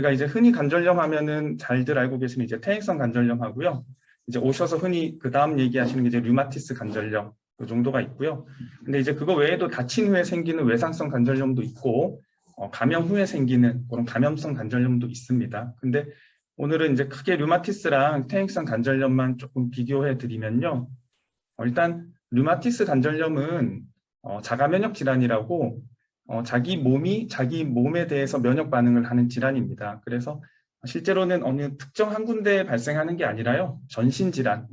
우리가 이제 흔히 관절염 하면은 잘들 알고 계시는 이제 퇴행성 관절염 하고요. 이제 오셔서 흔히 그 다음 얘기하시는 게 이제 류마티스 관절염 그 정도가 있고요. 근데 이제 그거 외에도 다친 후에 생기는 외상성 관절염도 있고 감염 후에 생기는 그런 감염성 관절염도 있습니다. 근데 오늘은 이제 크게 류마티스랑 퇴행성 관절염만 조금 비교해 드리면요. 일단 류마티스 관절염은 자가 면역 질환이라고 자기 몸에 대해서 면역 반응을 하는 질환입니다. 그래서 실제로는 어느 특정 한 군데에 발생하는 게 아니라요. 전신 질환,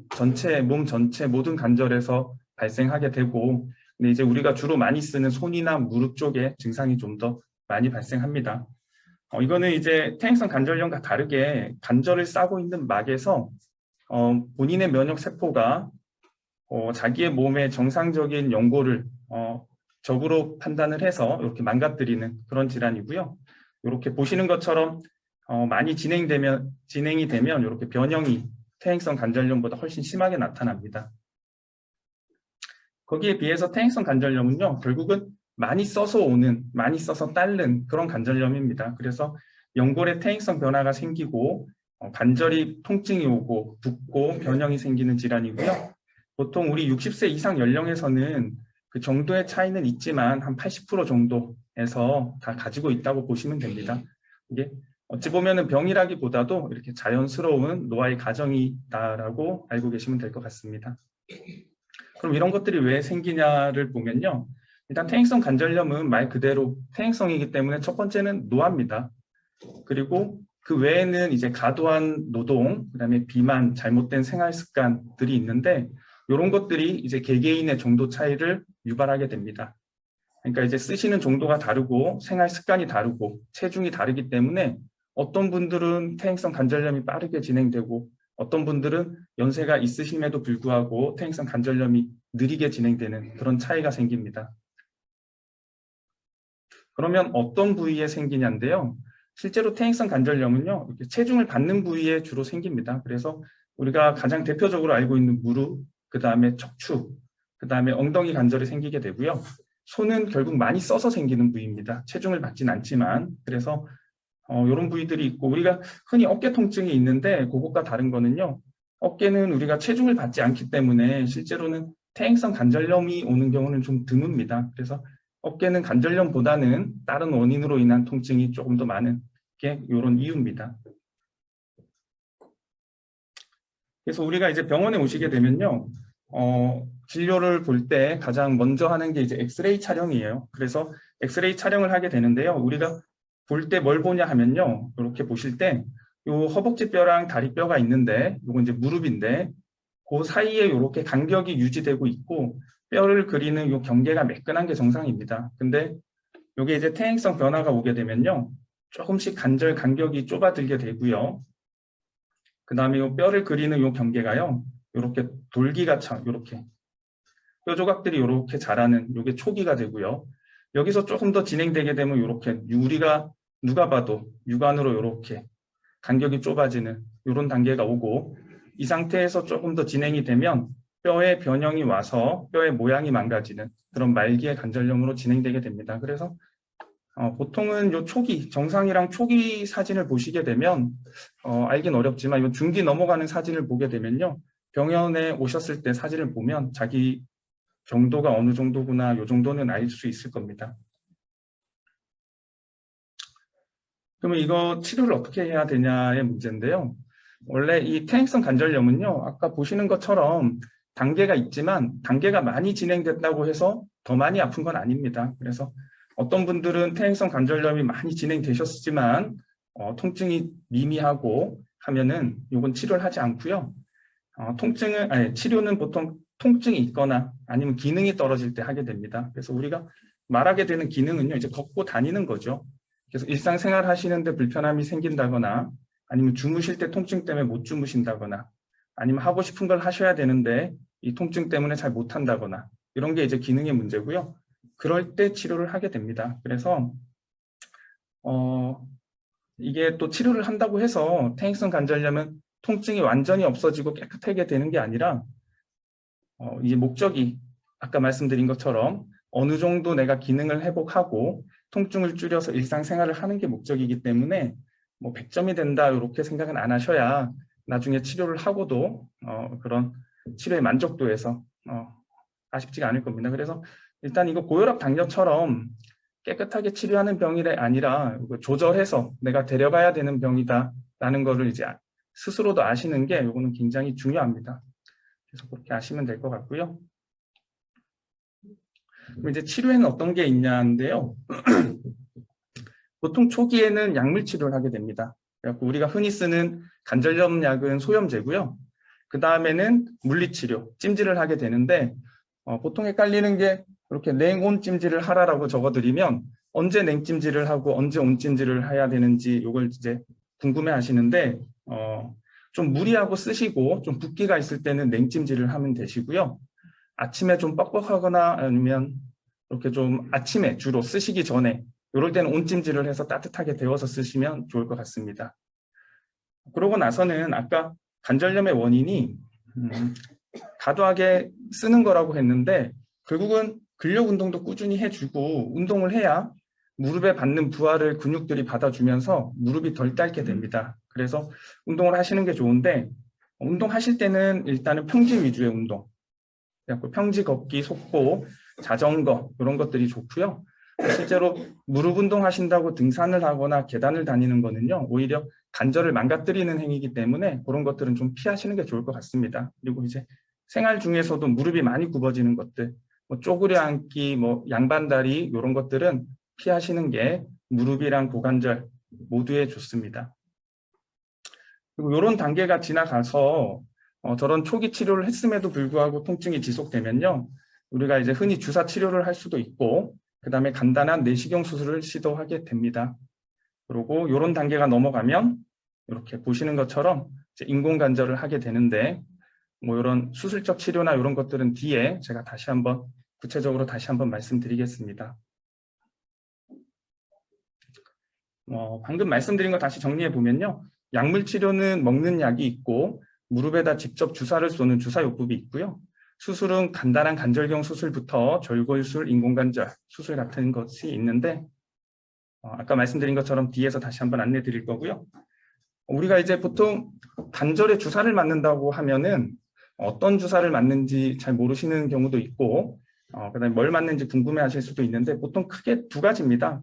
몸 전체 모든 관절에서 발생하게 되고, 근데 이제 우리가 주로 많이 쓰는 손이나 무릎 쪽에 증상이 좀 더 많이 발생합니다. 이거는 이제 퇴행성 관절염과 다르게 관절을 싸고 있는 막에서 본인의 면역 세포가 자기의 몸의 정상적인 연고를 적으로 판단을 해서 이렇게 망가뜨리는 그런 질환이고요. 이렇게 보시는 것처럼 많이 진행이 되면 이렇게 변형이 퇴행성 관절염보다 훨씬 심하게 나타납니다. 거기에 비해서 퇴행성 관절염은요, 결국은 많이 써서 딸른 그런 관절염입니다. 그래서 연골의 퇴행성 변화가 생기고 관절이 통증이 오고 붓고 변형이 생기는 질환이고요. 보통 우리 60세 이상 연령에서는 그 정도의 차이는 있지만 한 80% 정도에서 다 가지고 있다고 보시면 됩니다. 이게 어찌 보면은 병이라기보다도 이렇게 자연스러운 노화의 과정이다라고 알고 계시면 될 것 같습니다. 그럼 이런 것들이 왜 생기냐를 보면요. 일단 퇴행성 관절염은 말 그대로 퇴행성이기 때문에 첫 번째는 노화입니다. 그리고 그 외에는 이제 과도한 노동, 그다음에 비만, 잘못된 생활 습관들이 있는데 이런 것들이 이제 개개인의 정도 차이를 유발하게 됩니다. 그러니까 이제 쓰시는 정도가 다르고 생활 습관이 다르고 체중이 다르기 때문에 어떤 분들은 퇴행성 관절염이 빠르게 진행되고 어떤 분들은 연세가 있으심에도 불구하고 퇴행성 관절염이 느리게 진행되는 그런 차이가 생깁니다. 그러면 어떤 부위에 생기냐인데요. 실제로 퇴행성 관절염은요, 이렇게 체중을 받는 부위에 주로 생깁니다. 그래서 우리가 가장 대표적으로 알고 있는 무릎, 그 다음에 척추, 그 다음에 엉덩이 관절이 생기게 되고요. 손은 결국 많이 써서 생기는 부위입니다. 체중을 받진 않지만. 그래서 이런 부위들이 있고, 우리가 흔히 어깨 통증이 있는데 그것과 다른 거는요. 어깨는 우리가 체중을 받지 않기 때문에 실제로는 퇴행성 관절염이 오는 경우는 좀 드뭅니다. 그래서 어깨는 관절염보다는 다른 원인으로 인한 통증이 조금 더 많은 게 이런 이유입니다. 그래서 우리가 이제 병원에 오시게 되면요. 진료를 볼 때 가장 먼저 하는 게 이제 엑스레이 촬영이에요. 그래서 엑스레이 촬영을 하게 되는데요. 우리가 볼 때 뭘 보냐 하면요. 이렇게 보실 때 요 허벅지뼈랑 다리뼈가 있는데 요건 이제 무릎인데 그 사이에 이렇게 간격이 유지되고 있고 뼈를 그리는 요 경계가 매끈한 게 정상입니다. 근데 요게 이제 퇴행성 변화가 오게 되면요. 조금씩 관절 간격이 좁아들게 되고요. 그 다음에 요 뼈를 그리는 요 경계가요. 이렇게 돌기가처럼 이렇게 뼈 조각들이 이렇게 자라는 요게 초기가 되고요. 여기서 조금 더 진행되게 되면 이렇게 우리가 누가 봐도 육안으로 이렇게 간격이 좁아지는 이런 단계가 오고 이 상태에서 조금 더 진행이 되면 뼈의 변형이 와서 뼈의 모양이 망가지는 그런 말기의 관절염으로 진행되게 됩니다. 그래서 보통은 요 초기, 정상이랑 초기 사진을 보시게 되면 알긴 어렵지만 이 중기 넘어가는 사진을 보게 되면요. 병원에 오셨을 때 사진을 보면 자기 정도가 어느 정도구나 요 정도는 알 수 있을 겁니다. 그러면 이거 치료를 어떻게 해야 되냐의 문제인데요. 원래 이 퇴행성 관절염은요. 아까 보시는 것처럼 단계가 있지만 단계가 많이 진행됐다고 해서 더 많이 아픈 건 아닙니다. 그래서 어떤 분들은 퇴행성 관절염이 많이 진행되셨지만 통증이 미미하고 하면은 이건 치료를 하지 않고요. 치료는 보통 통증이 있거나 아니면 기능이 떨어질 때 하게 됩니다. 그래서 우리가 말하게 되는 기능은요. 이제 걷고 다니는 거죠. 그래서 일상생활 하시는데 불편함이 생긴다거나 아니면 주무실 때 통증 때문에 못 주무신다거나 아니면 하고 싶은 걸 하셔야 되는데 이 통증 때문에 잘 못한다거나 이런 게 이제 기능의 문제고요. 그럴 때 치료를 하게 됩니다. 그래서 이게 또 치료를 한다고 해서 퇴행성 관절염은 통증이 완전히 없어지고 깨끗하게 되는 게 아니라 이제 목적이 아까 말씀드린 것처럼 어느 정도 내가 기능을 회복하고 통증을 줄여서 일상생활을 하는 게 목적이기 때문에 뭐 100점이 된다 이렇게 생각은 안 하셔야 나중에 치료를 하고도 그런 치료의 만족도에서 아쉽지가 않을 겁니다. 그래서 일단 이거 고혈압 당뇨처럼 깨끗하게 치료하는 병이 아니라 조절해서 내가 데려가야 되는 병이다라는 거를 이제 스스로도 아시는 게 이거는 굉장히 중요합니다. 그래서 그렇게 아시면 될 것 같고요. 그럼 이제 치료에는 어떤 게 있냐인데요. 보통 초기에는 약물 치료를 하게 됩니다. 그래서 우리가 흔히 쓰는 관절염 약은 소염제고요. 그 다음에는 물리치료, 찜질을 하게 되는데 보통 헷갈리는 게 이렇게 냉온 찜질을 하라라고 적어드리면 언제 냉찜질을 하고 언제 온찜질을 해야 되는지 이걸 이제 궁금해 하시는데 좀 무리하고 쓰시고 좀 붓기가 있을 때는 냉찜질을 하면 되시고요. 아침에 좀 뻑뻑하거나 아니면 이렇게 좀 아침에 주로 쓰시기 전에 이럴 때는 온찜질을 해서 따뜻하게 데워서 쓰시면 좋을 것 같습니다. 그러고 나서는 아까 관절염의 원인이 과도하게 쓰는 거라고 했는데 결국은 근력 운동도 꾸준히 해주고 운동을 해야 무릎에 받는 부하를 근육들이 받아주면서 무릎이 덜 닳게 됩니다. 그래서 운동을 하시는 게 좋은데 운동하실 때는 일단은 평지 위주의 운동, 평지 걷기, 속보, 자전거 이런 것들이 좋고요. 실제로 무릎 운동하신다고 등산을 하거나 계단을 다니는 거는요. 오히려 관절을 망가뜨리는 행위이기 때문에 그런 것들은 좀 피하시는 게 좋을 것 같습니다. 그리고 이제 생활 중에서도 무릎이 많이 굽어지는 것들, 뭐 쪼그려 앉기, 뭐 양반다리 이런 것들은 피하시는 게 무릎이랑 고관절 모두에 좋습니다. 그리고 이런 단계가 지나가서 저런 초기 치료를 했음에도 불구하고 통증이 지속되면요. 우리가 이제 흔히 주사 치료를 할 수도 있고 그 다음에 간단한 내시경 수술을 시도하게 됩니다. 그리고 이런 단계가 넘어가면 이렇게 보시는 것처럼 이제 인공관절을 하게 되는데 뭐 이런 수술적 치료나 이런 것들은 뒤에 제가 다시 한번 구체적으로 다시 한번 말씀드리겠습니다. 방금 말씀드린 거 다시 정리해 보면요. 약물 치료는 먹는 약이 있고 무릎에다 직접 주사를 쏘는 주사요법이 있고요. 수술은 간단한 관절경 수술부터 절골술, 인공관절 수술 같은 것이 있는데 아까 말씀드린 것처럼 뒤에서 다시 한번 안내 드릴 거고요. 우리가 이제 보통 관절에 주사를 맞는다고 하면은 어떤 주사를 맞는지 잘 모르시는 경우도 있고 그다음에 뭘 맞는지 궁금해 하실 수도 있는데 보통 크게 두 가지입니다.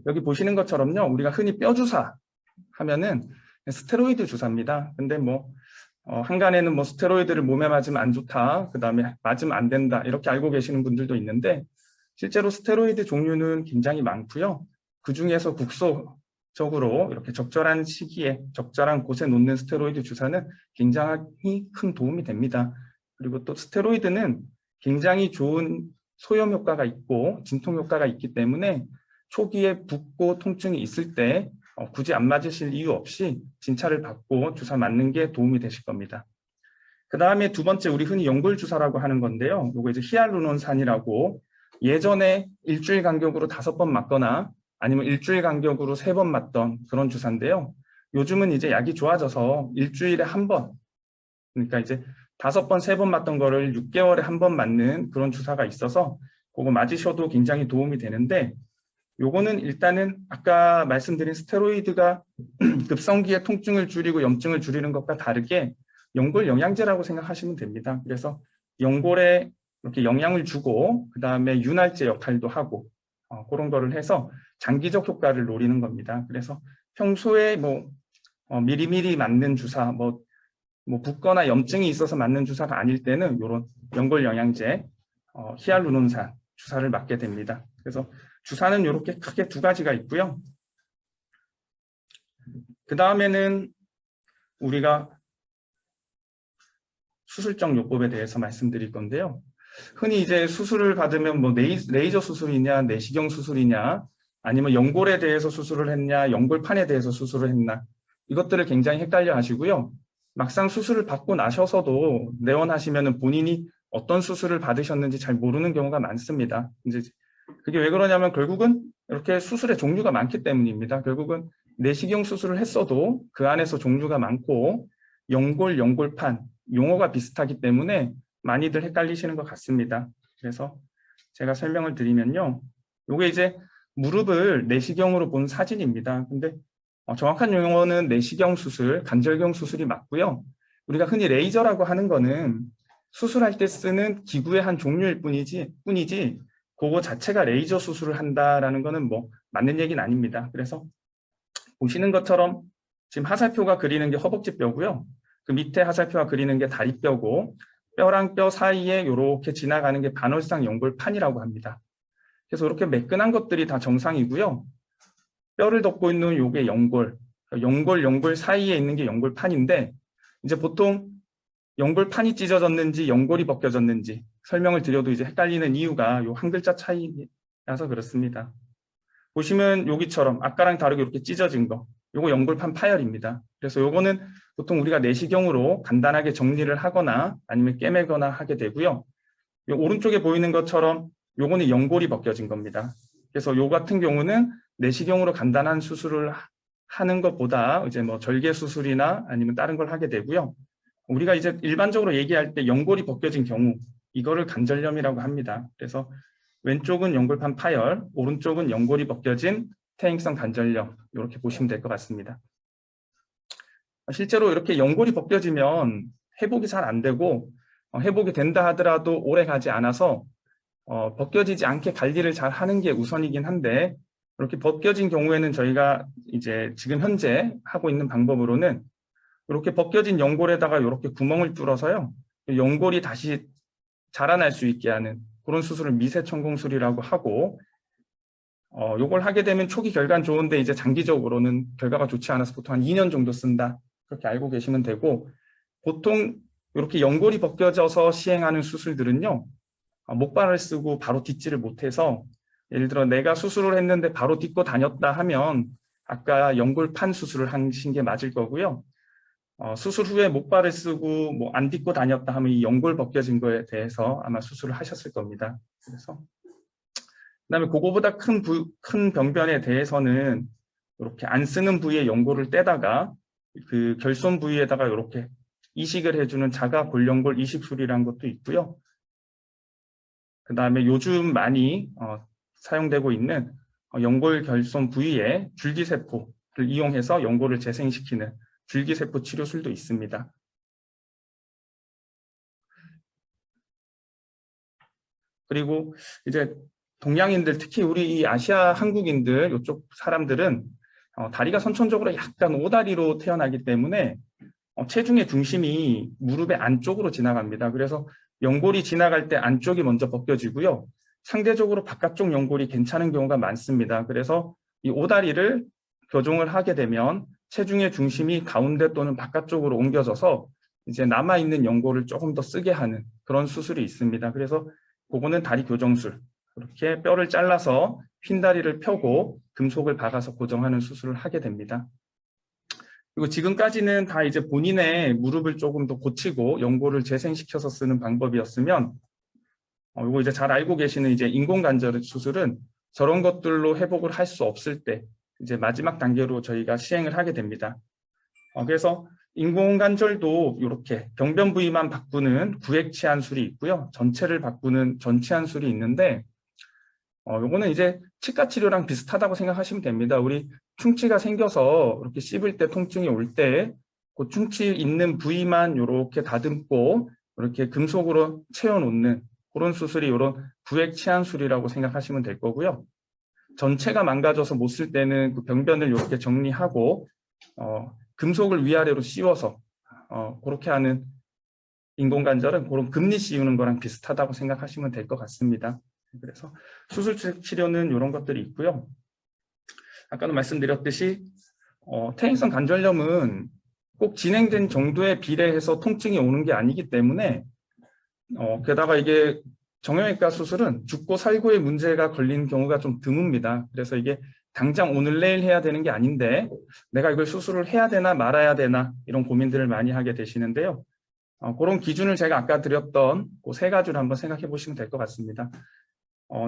여기 보시는 것처럼요. 우리가 흔히 뼈 주사 하면은 스테로이드 주사입니다. 근데 뭐 한간에는 뭐 스테로이드를 몸에 맞으면 안 좋다. 그다음에 맞으면 안 된다. 이렇게 알고 계시는 분들도 있는데 실제로 스테로이드 종류는 굉장히 많고요. 그중에서 국소적으로 이렇게 적절한 시기에 적절한 곳에 놓는 스테로이드 주사는 굉장히 큰 도움이 됩니다. 그리고 또 스테로이드는 굉장히 좋은 소염 효과가 있고 진통 효과가 있기 때문에 초기에 붓고 통증이 있을 때 굳이 안 맞으실 이유 없이 진찰을 받고 주사 맞는 게 도움이 되실 겁니다. 그 다음에 두 번째 우리 흔히 연골 주사라고 하는 건데요. 이거 이제 히알루론산이라고 예전에 일주일 간격으로 5번 맞거나 아니면 일주일 간격으로 3번 맞던 그런 주사인데요. 요즘은 이제 약이 좋아져서 일주일에 한 번, 그러니까 이제 5번, 3번 맞던 거를 6개월에 한 번 맞는 그런 주사가 있어서 그거 맞으셔도 굉장히 도움이 되는데 요거는 일단은 아까 말씀드린 스테로이드가 급성기의 통증을 줄이고 염증을 줄이는 것과 다르게 연골 영양제라고 생각하시면 됩니다. 그래서 연골에 이렇게 영양을 주고 그 다음에 윤활제 역할도 하고 그런 거를 해서 장기적 효과를 노리는 겁니다. 그래서 평소에 뭐 미리미리 맞는 주사, 뭐 붓거나 염증이 있어서 맞는 주사가 아닐 때는 이런 연골 영양제, 히알루론산 주사를 맞게 됩니다. 그래서 주사는 이렇게 크게 두 가지가 있고요. 그 다음에는 우리가 수술적 요법에 대해서 말씀드릴 건데요. 흔히 이제 수술을 받으면 뭐 레이저 수술이냐, 내시경 수술이냐, 아니면 연골에 대해서 수술을 했냐, 연골판에 대해서 수술을 했나, 이것들을 굉장히 헷갈려 하시고요. 막상 수술을 받고 나셔서도 내원하시면 본인이 어떤 수술을 받으셨는지 잘 모르는 경우가 많습니다. 이제 그게 왜 그러냐면 결국은 이렇게 수술의 종류가 많기 때문입니다. 결국은 내시경 수술을 했어도 그 안에서 종류가 많고 연골, 연골판 용어가 비슷하기 때문에 많이들 헷갈리시는 것 같습니다. 그래서 제가 설명을 드리면요. 이게 이제 무릎을 내시경으로 본 사진입니다. 근데 정확한 용어는 내시경 수술, 관절경 수술이 맞고요. 우리가 흔히 레이저라고 하는 거는 수술할 때 쓰는 기구의 한 종류일 뿐이지 그거 자체가 레이저 수술을 한다라는 거는 뭐 맞는 얘기는 아닙니다. 그래서 보시는 것처럼 지금 하살표가 그리는 게 허벅지 뼈고요. 그 밑에 하살표가 그리는 게 다리뼈고 뼈랑 뼈 사이에 이렇게 지나가는 게 반월상 연골판이라고 합니다. 그래서 이렇게 매끈한 것들이 다 정상이고요. 뼈를 덮고 있는 요게 연골, 연골 사이에 있는 게 연골판인데 이제 보통 연골판이 찢어졌는지 연골이 벗겨졌는지 설명을 드려도 이제 헷갈리는 이유가 요 한 글자 차이라서 그렇습니다. 보시면 여기처럼 아까랑 다르게 이렇게 찢어진 거, 요거 연골판 파열입니다. 그래서 요거는 보통 우리가 내시경으로 간단하게 정리를 하거나 아니면 꿰매거나 하게 되고요. 요 오른쪽에 보이는 것처럼 요거는 연골이 벗겨진 겁니다. 그래서 요 같은 경우는 내시경으로 간단한 수술을 하는 것보다 이제 뭐 절개 수술이나 아니면 다른 걸 하게 되고요. 우리가 이제 일반적으로 얘기할 때 연골이 벗겨진 경우 이거를 관절염이라고 합니다. 그래서 왼쪽은 연골판 파열, 오른쪽은 연골이 벗겨진 퇴행성 관절염 이렇게 보시면 될 것 같습니다. 실제로 이렇게 연골이 벗겨지면 회복이 잘 안 되고 회복이 된다 하더라도 오래 가지 않아서 벗겨지지 않게 관리를 잘 하는 게 우선이긴 한데 이렇게 벗겨진 경우에는 저희가 이제 지금 현재 하고 있는 방법으로는 이렇게 벗겨진 연골에다가 이렇게 구멍을 뚫어서요. 연골이 다시 자라날 수 있게 하는 그런 수술을 미세천공술이라고 하고 요걸 하게 되면 초기 결과는 좋은데 이제 장기적으로는 결과가 좋지 않아서 보통 한 2년 정도 쓴다. 그렇게 알고 계시면 되고 보통 이렇게 연골이 벗겨져서 시행하는 수술들은요. 목발을 쓰고 바로 딛지를 못해서 예를 들어 내가 수술을 했는데 바로 딛고 다녔다 하면 아까 연골판 수술을 하신 게 맞을 거고요. 수술 후에 목발을 쓰고 뭐 안 딛고 다녔다 하면 이 연골 벗겨진 거에 대해서 아마 수술을 하셨을 겁니다. 그래서 그다음에 그거보다 큰 병변에 대해서는 이렇게 안 쓰는 부위에 연골을 떼다가 그 결손 부위에다가 이렇게 이식을 해주는 자가 골연골 이식술이라는 것도 있고요. 그다음에 요즘 많이 사용되고 있는 연골 결손 부위에 줄기세포를 이용해서 연골을 재생시키는 줄기세포 치료술도 있습니다. 그리고 이제 동양인들 특히 우리 이 아시아 한국인들 이쪽 사람들은 다리가 선천적으로 약간 오다리로 태어나기 때문에 체중의 중심이 무릎의 안쪽으로 지나갑니다. 그래서 연골이 지나갈 때 안쪽이 먼저 벗겨지고요. 상대적으로 바깥쪽 연골이 괜찮은 경우가 많습니다. 그래서 이 오다리를 교정을 하게 되면 체중의 중심이 가운데 또는 바깥쪽으로 옮겨져서 이제 남아있는 연골을 조금 더 쓰게 하는 그런 수술이 있습니다. 그래서 그거는 다리 교정술. 이렇게 뼈를 잘라서 휜다리를 펴고 금속을 박아서 고정하는 수술을 하게 됩니다. 그리고 지금까지는 다 이제 본인의 무릎을 조금 더 고치고 연골을 재생시켜서 쓰는 방법이었으면 이거 이제 잘 알고 계시는 이제 인공관절 수술은 저런 것들로 회복을 할 수 없을 때 이제 마지막 단계로 저희가 시행을 하게 됩니다. 그래서 인공관절도 이렇게 병변 부위만 바꾸는 구획치환술이 있고요. 전체를 바꾸는 전치환술이 있는데 요거는 이제 치과 치료랑 비슷하다고 생각하시면 됩니다. 우리 충치가 생겨서 이렇게 씹을 때 통증이 올 때 그 충치 있는 부위만 이렇게 다듬고 이렇게 금속으로 채워놓는 그런 수술이 이런 구획치환술이라고 생각하시면 될 거고요. 전체가 망가져서 못 쓸 때는 그 병변을 이렇게 정리하고 금속을 위아래로 씌워서 그렇게 하는 인공관절은 그런 금리 씌우는 거랑 비슷하다고 생각하시면 될 것 같습니다. 그래서 수술 치료는 이런 것들이 있고요. 아까도 말씀드렸듯이 퇴행성 관절염은 꼭 진행된 정도에 비례해서 통증이 오는 게 아니기 때문에 게다가 이게 정형외과 수술은 죽고 살고의 문제가 걸리는 경우가 좀 드뭅니다. 그래서 이게 당장 오늘 내일 해야 되는 게 아닌데 내가 이걸 수술을 해야 되나 말아야 되나 이런 고민들을 많이 하게 되시는데요. 그런 기준을 제가 아까 드렸던 그 세 가지를 한번 생각해 보시면 될 것 같습니다.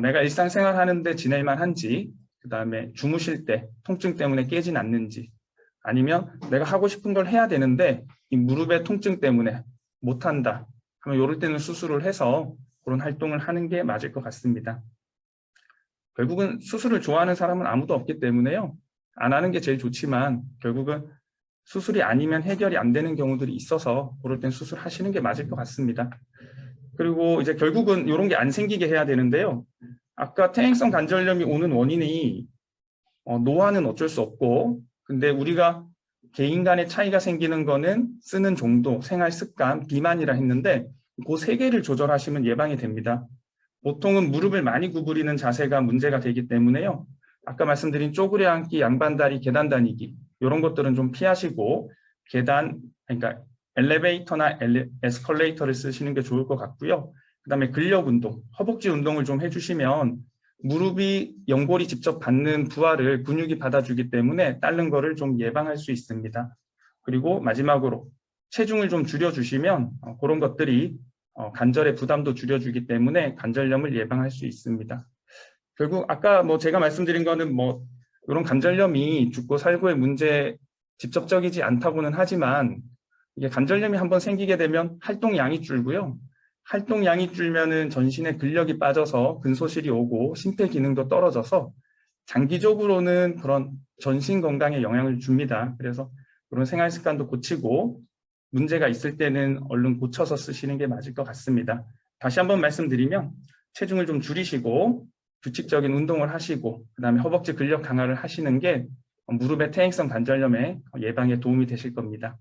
내가 일상생활 하는데 지낼만 한지, 그 다음에 주무실 때 통증 때문에 깨진 않는지, 아니면 내가 하고 싶은 걸 해야 되는데 이 무릎의 통증 때문에 못한다 하면 이럴 때는 수술을 해서 그런 활동을 하는 게 맞을 것 같습니다. 결국은 수술을 좋아하는 사람은 아무도 없기 때문에요. 안 하는 게 제일 좋지만 결국은 수술이 아니면 해결이 안 되는 경우들이 있어서 그럴 땐 수술하시는 게 맞을 것 같습니다. 그리고 이제 결국은 이런 게 안 생기게 해야 되는데요. 아까 퇴행성 관절염이 오는 원인이 노화는 어쩔 수 없고, 근데 우리가 개인 간의 차이가 생기는 거는 쓰는 정도, 생활 습관, 비만이라 했는데 그 세 개를 조절하시면 예방이 됩니다. 보통은 무릎을 많이 구부리는 자세가 문제가 되기 때문에요. 아까 말씀드린 쪼그려 앉기, 양반다리, 계단 다니기 이런 것들은 좀 피하시고 계단, 그러니까 엘리베이터나 에스컬레이터를 쓰시는 게 좋을 것 같고요. 그다음에 근력 운동, 허벅지 운동을 좀 해주시면 무릎이 연골이 직접 받는 부하를 근육이 받아주기 때문에 다른 거를 좀 예방할 수 있습니다. 그리고 마지막으로 체중을 좀 줄여주시면 그런 것들이 관절의 부담도 줄여주기 때문에 관절염을 예방할 수 있습니다. 결국 아까 뭐 제가 말씀드린 거는 뭐 이런 관절염이 죽고 살고의 문제 직접적이지 않다고는 하지만 이게 관절염이 한번 생기게 되면 활동량이 줄고요. 활동량이 줄면은 전신에 근력이 빠져서 근소실이 오고 심폐기능도 떨어져서 장기적으로는 그런 전신 건강에 영향을 줍니다. 그래서 그런 생활 습관도 고치고 문제가 있을 때는 얼른 고쳐서 쓰시는 게 맞을 것 같습니다. 다시 한번 말씀드리면 체중을 좀 줄이시고 규칙적인 운동을 하시고 그다음에 허벅지 근력 강화를 하시는 게 무릎의 퇴행성 관절염의 예방에 도움이 되실 겁니다.